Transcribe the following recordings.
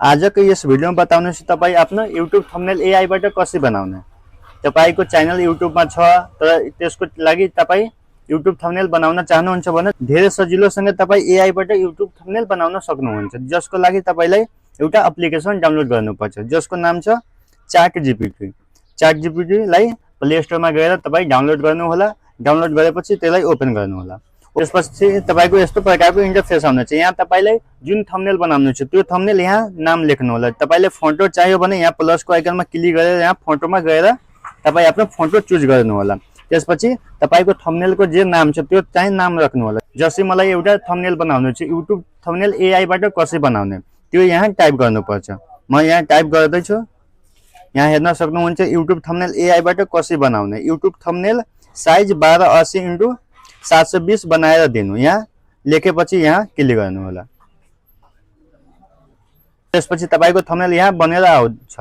आजको यस भिडियोमा बताउनेछु तपाईँ आफ्नो युट्युब थम्बनेल एआईबाट कसरी बनाउने। तपाईको च्यानल युट्युबमा छ तर त्यसको लागि तपाईँ युट्युब थम्बनेल बनाउन चाहनुहुन्छ भने धेरै सजिलोसँग तपाईँ एआईबाट युट्युब थम्बनेल बनाउन सक्नुहुन्छ। जसको लागि तपाईलाई एउटा एप्लिकेसन डाउनलोड गर्नुपर्छ जसको नाम छ च्याट जीपीटी। च्याट जीपीटी लाई प्ले स्टोरमा गएर तपाईँ डाउनलोड गर्नु होला। डाउनलोड गरेपछि त्यसलाई ओपन गर्नु होला। त्यसपछि तपाईको यस्तो प्रकारको इन्टरफेस आउनेछ। यहाँ तपाईलाई जुन थम्बनेल बनाउनु छ त्यो थम्बनेल यहाँ नाम लेख्नु होला। तपाईले फोटो चाहियो भने यहाँ प्लसको आइकनमा क्लिक गरेर यहाँ फोटोमा गएर तपाईँ आफ्नो फोटो चुज गर्नु होला। त्यसपछि तपाईको थम्बनेलको जे नाम छ त्यो चाहिँ नाम राख्नु होला। जस्तै मलाई एउटा थम्बनेल बनाउनु छ युट्युब थम्बनेल एआईबाट कसरी बनाउने त्यो यहाँ टाइप गर्नुपर्छ। म यहाँ टाइप गर्दै छु। यहाँ हेर्न सक्नुहुन्छ युट्युब थम्बनेल एआईबाट कसरी बनाउने। युट्युब थम्बनेल साइज 1280x720 बनाएर दिनु। यहाँ लेखेपछि यहाँ क्लिक गर्नु होला। त्यसपछि तपाईको थम्बनेल यहाँ बनेर आउँछ।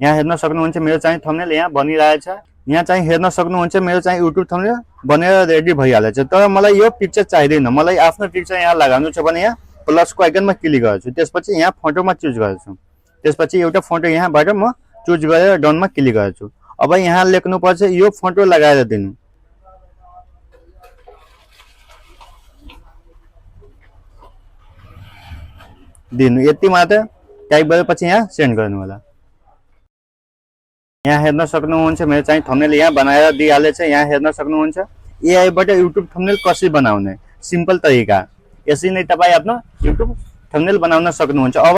यहाँ हेर्न सक्नुहुन्छ मेरो चाहिँ थम्बनेल यहाँ बनिरहेछ। यहाँ चाहिँ हेर्न सक्नुहुन्छ मेरो चाहिँ युट्युब थम्बनेल बनेर रेडी भइहालेछ। तर मलाई यो पिक्चर चाहिँदैन। मलाई आफ्नो पिक्चर यहाँ लगाउनु छ भने यहाँ प्लसको आइकनमा क्लिक गर्छु। त्यसपछि यहाँ फोटोमा चुज गर्छु। त्यसपछि एउटा फोटो यहाँबाट म चुज गरेर डनमा क्लिक गर्छु। अब यहाँ लेख्नुपर्छ यो फोटो लगाएर दिनु। यति मात्र टाइप गरेपछि यहाँ सेन्ड गर्नु होला। यहाँ हेर्न सक्नुहुन्छ मेरो चाहिँ थम्बनेल यहाँ बनाएर दिइहालेछ। यहाँ हेर्न सक्नुहुन्छ एआईबाट युट्युब थम्बनेल कसरी बनाउने सिम्पल तरिका। यसरी नै तपाईँ आफ्नो युट्युब थम्बनेल बनाउन सक्नुहुन्छ। अब